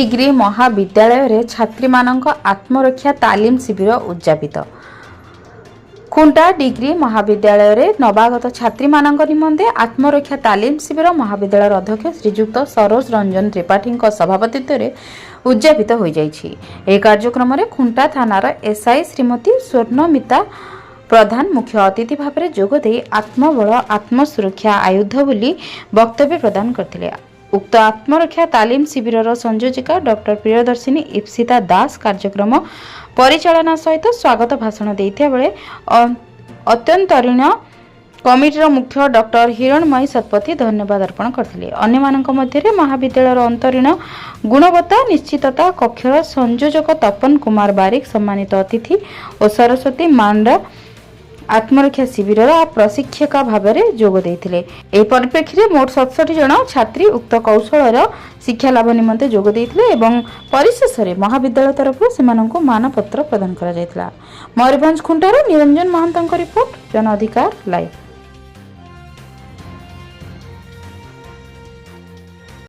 Degree महाविद्यालय छात्री मानक आत्मरक्षा तालीम शिविर उद्यापित। खुंटा डिग्री महाविद्यालय नवागत छात्री मानक निमंते आत्मरक्षा तालीम शिविर महाविद्यालय अध्यक्ष श्रीजुक्त सरोज रंजन त्रिपाठी सभापतित्व उद्यापित हो जाइछि। ए कार्यक्रम में खुंटा थानार एसआई श्रीमती स्वर्णमिता प्रधान मुख्य अतिथि भाव में जोगदे आत्मबल आत्मसुरक्षा आयुध बोली वक्तव्य प्रदान करथिले। उक्त आत्मरक्षा तालीम शिविर संयोजिका डॉक्टर प्रियदर्शिनी इप्सिता दास कार्यक्रम परिचालना सहित स्वागत भाषण देइथिया बेले अत्यंतरीण कमिटीर मुख्य डॉक्टर हिरणमयी शतपथी धन्यवाद अर्पण करथिले। अन्य मानक मध्य महाविद्यालय अंतरीण गुणवत्ता निश्चितता कक्षर संयोजक तपन कुमार बारिक सम्मानित अतिथि और सरस्वती मांडा आत्मरक्षा शिविर प्रशिक्षक भाव में जोग देइथिले। एही परिप्रेक्षी में मोट 67 जन छात्री उक्त कौशल शिक्षा लाभ निमंते जोग देइथिले एवं परिशेष में महाविद्यालय तरफ से मानपत्र प्रदान करा जायतिला। मयूरभंज खुंटार निरंजन महंतଙ୍କ रिपोर्ट जन अधिकार लाइव।